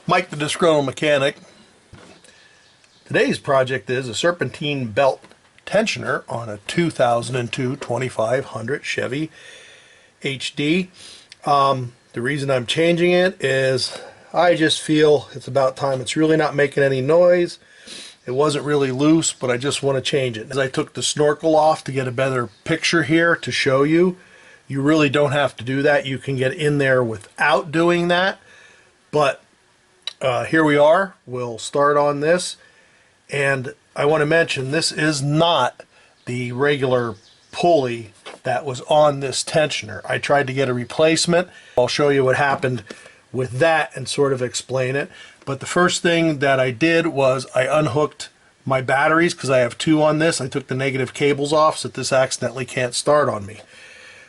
Mike the Disgruntled Mechanic. Today's project is a serpentine belt tensioner on a 2002 2500 Chevy HD. The reason I'm changing it is I just feel it's about time. It's really not making any noise. It wasn't really loose, but I just want to change it. As I took the snorkel off to get a better picture here to show you, you really don't have to do that. You can get in there without doing that. But here we are. We'll start on this. And I want to mention this is not the regular pulley that was on this tensioner. I tried to get a replacement. I'll show you what happened with that and sort of explain it. But the first thing that I did was I unhooked my batteries because I have two on this. I took the negative cables off so that this accidentally can't start on me.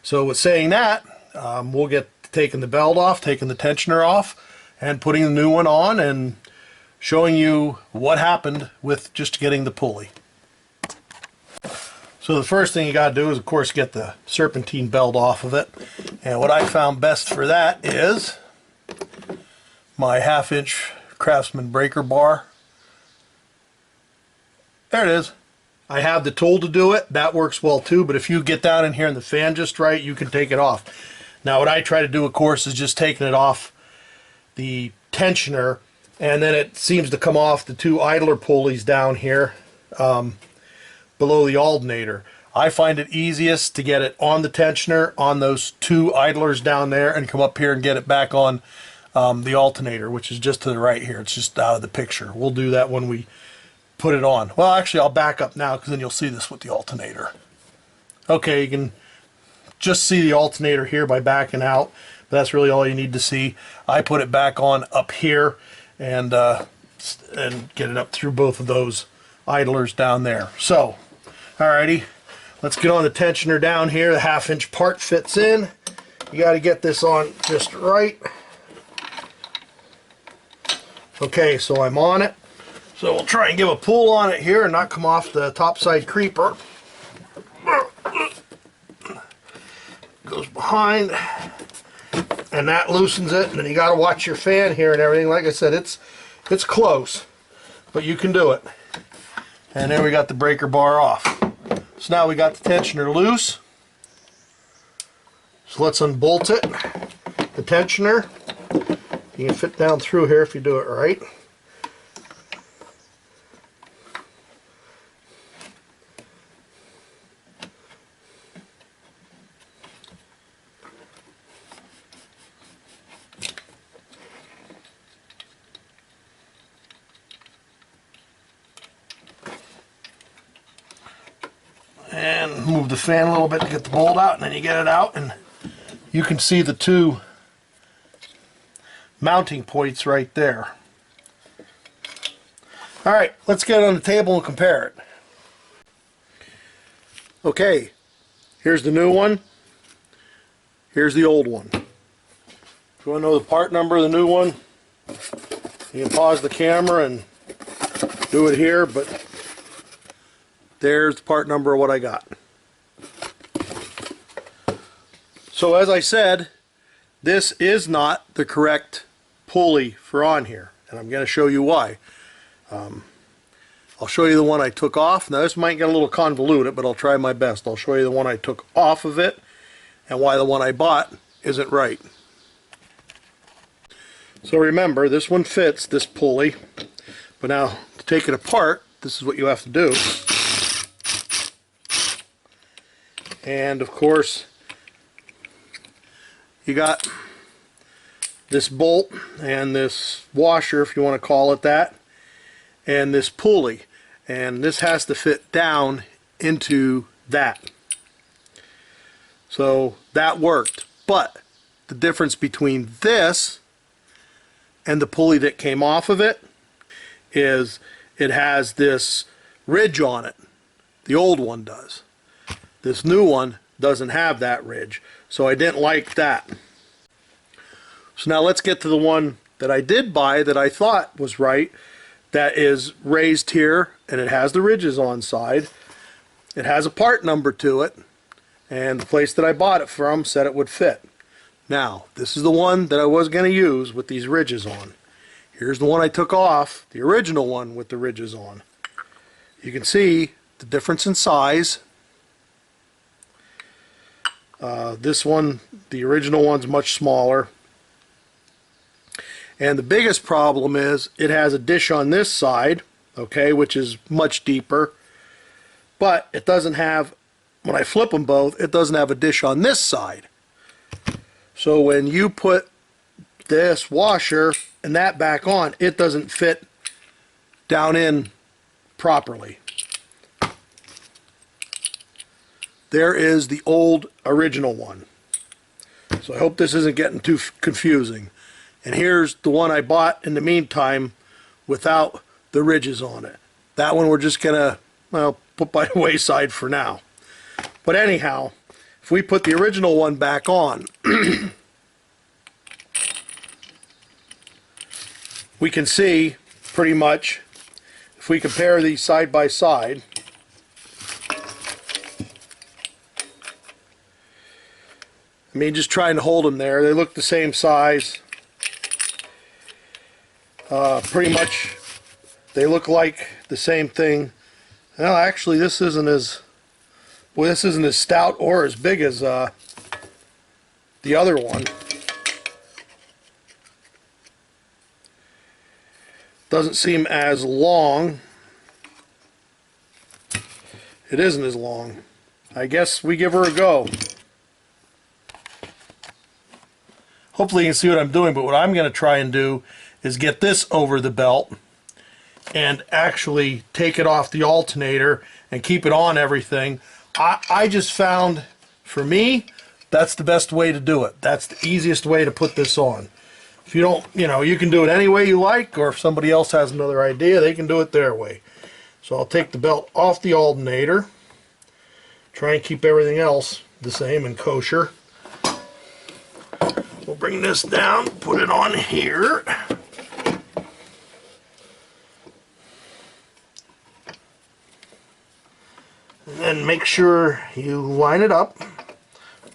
So with saying that, we'll get taking the belt off, taking the tensioner off, and putting the new one on and showing you what happened with just getting the pulley. So the first thing you got to do is, of course, get the serpentine belt off of it. And what I found best for that is my 1/2-inch Craftsman breaker bar. There it is. I have the tool to do it. That works well too, but if you get down in here and the fan just right, you can take it off. Now what I try to do, of course, is just taking it off the tensioner, and then it seems to come off the two idler pulleys down here below the alternator. I find it easiest to get it on the tensioner on those two idlers down there and come up here and get it back on the alternator, which is just to the right here. It's just out of the picture. We'll do that when we put it on. Well, actually, I'll back up now because then you'll see this with the alternator. Okay, you can just see the alternator here by backing out. That's really all you need to see. I put it back on up here and get it up through both of those idlers down there. So, alrighty, let's get on the tensioner down here. The 1/2-inch part fits in. You got to get this on just right. Okay, so I'm on it. So we'll try and give a pull on it here and not come off the topside creeper. Goes behind. And that loosens it, and then you got to watch your fan here and everything. Like I said, it's close, but you can do it. And there we got the breaker bar off. So now we got the tensioner loose. So let's unbolt it. The tensioner, you can fit down through here if you do it right. And move the fan a little bit to get the bolt out, and then you get it out, and you can see the two mounting points right there. Alright, let's get it on the table and compare it. Okay, here's the new one. Here's the old one. If you want to know the part number of the new one, you can pause the camera and do it here, but there's the part number of what I got. So as I said, this is not the correct pulley for on here, and I'm going to show you why. I'll show you the one I took off. Now this might get a little convoluted, but I'll try my best. I'll show you the one I took off of it and why the one I bought isn't right. So remember, this one fits, this pulley, but now to take it apart, this is what you have to do. And of course, you got this bolt and this washer, if you want to call it that, and this pulley, and this has to fit down into that. So that worked, but the difference between this and the pulley that came off of it is it has this ridge on it. The old one does. This new one doesn't have that ridge, so I didn't like that. So now let's get to the one that I did buy that I thought was right, that is raised here, and it has the ridges on side. It has a part number to it, and the place that I bought it from said it would fit. Now, this is the one that I was going to use with these ridges on. Here's the one I took off, the original one with the ridges on. You can see the difference in size. This one, the original one's much smaller. And the biggest problem is it has a dish on this side, okay, which is much deeper. But it doesn't have, when I flip them both, it doesn't have a dish on this side. So when you put this washer and that back on, it doesn't fit down in properly. There is the old original one. So I hope this isn't getting too confusing. And here's the one I bought in the meantime without the ridges on it. That one we're just gonna, well, put by the wayside for now. But anyhow, if we put the original one back on, we can see pretty much, if we compare these side by side, I mean, just trying to hold them there, they look the same size. Pretty much they look like the same thing. Well, actually this isn't as, well, this isn't as stout or as big as the other one. Doesn't seem as long. It isn't as long. I guess we give her a go. Hopefully you can see what I'm doing, but what I'm going to try and do is get this over the belt and actually take it off the alternator and keep it on everything. I just found, for me, that's the best way to do it. That's the easiest way to put this on. If you don't, you know, you can do it any way you like, or if somebody else has another idea, they can do it their way. So I'll take the belt off the alternator, try and keep everything else the same and kosher. We'll bring this down, put it on here. And then make sure you line it up,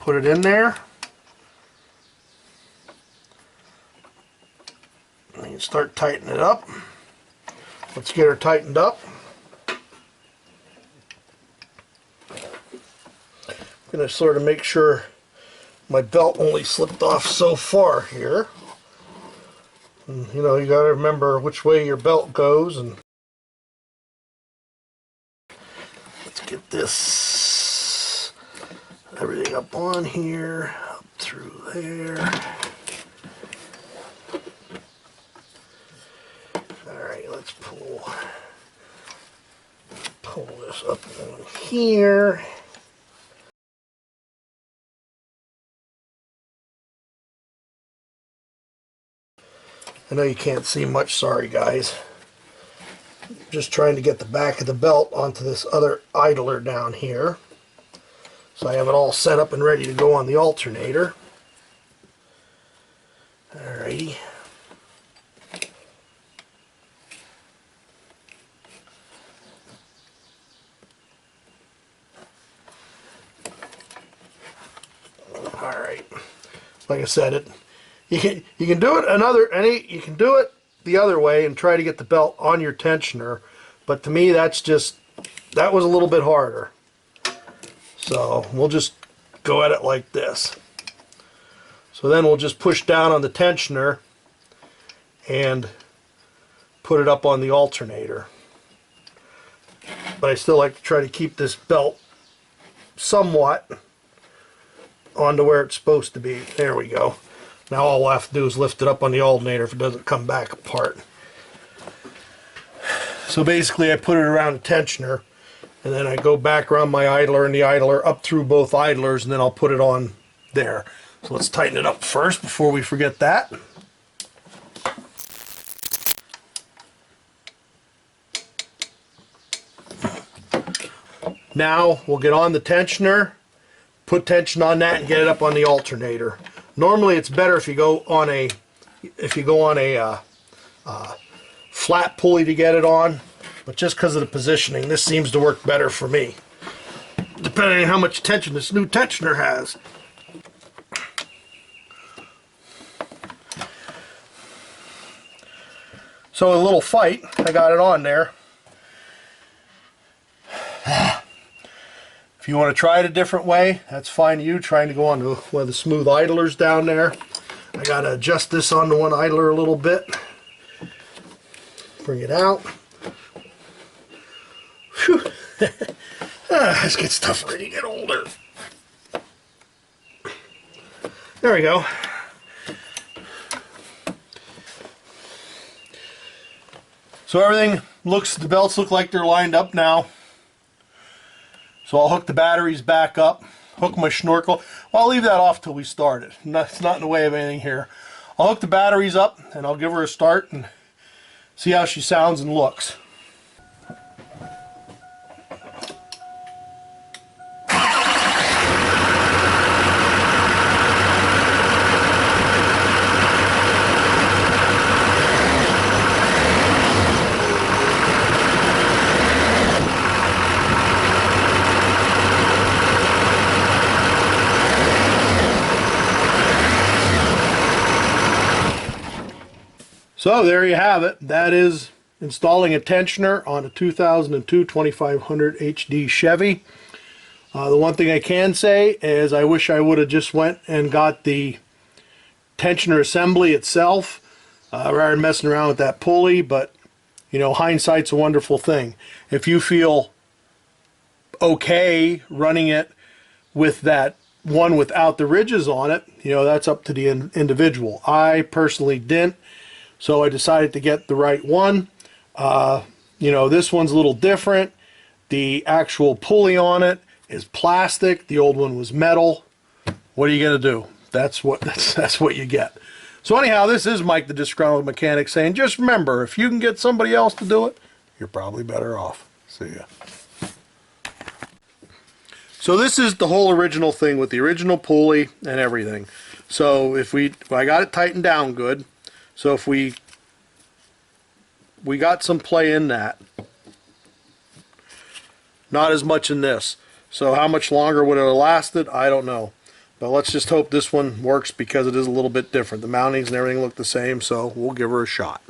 put it in there. And you start tightening it up. Let's get her tightened up. I'm going to sort of make sure my belt only slipped off so far here. And, you know, you got to remember which way your belt goes. And let's get this, everything up on here, up through there. Alright, let's pull this up on here. I know you can't see much, sorry guys. Just trying to get the back of the belt onto this other idler down here. So I have it all set up and ready to go on the alternator. Alrighty. Alright. Like I said, you can do it you can do it the other way and try to get the belt on your tensioner, but to me that was a little bit harder. So we'll just go at it like this. So then we'll just push down on the tensioner and put it up on the alternator. But I still like to try to keep this belt somewhat onto where it's supposed to be. There we go. Now all we'll have to do is lift it up on the alternator if it doesn't come back apart. So basically I put it around the tensioner, and then I go back around my idler and the idler up through both idlers, and then I'll put it on there. So let's tighten it up first before we forget that. Now we'll get on the tensioner, put tension on that, and get it up on the alternator. Normally it's better if you go on a flat pulley to get it on, but just because of the positioning, this seems to work better for me, depending on how much tension this new tensioner has. So a little fight, I got it on there. If you want to try it a different way, that's fine. You trying to go on to one of the smooth idlers down there. I got to adjust this onto one idler a little bit. Bring it out. Whew. This gets tougher as you get older. There we go. So everything looks, the belts look like they're lined up now. So I'll hook the batteries back up, hook my snorkel. Well, I'll leave that off till we start it. It's not in the way of anything here. I'll hook the batteries up and I'll give her a start and see how she sounds and looks. So there you have it. That is installing a tensioner on a 2002 2500 HD Chevy. The one thing I can say is I wish I would have just went and got the tensioner assembly itself rather than messing around with that pulley, but you know, hindsight's a wonderful thing. If you feel okay running it with that one without the ridges on it, you know, that's up to the individual. I personally didn't. So I decided to get the right one. You know, this one's a little different. The actual pulley on it is plastic. The old one was metal. What are you gonna do? That's what you get. So anyhow, this is Mike the Disgruntled Mechanic saying, just remember, if you can get somebody else to do it, you're probably better off. See ya. So this is the whole original thing with the original pulley and everything. So if I got it tightened down good. So if we got some play in that, not as much in this. So how much longer would it have lasted? I don't know. But let's just hope this one works because it is a little bit different. The mountings and everything look the same, so we'll give her a shot.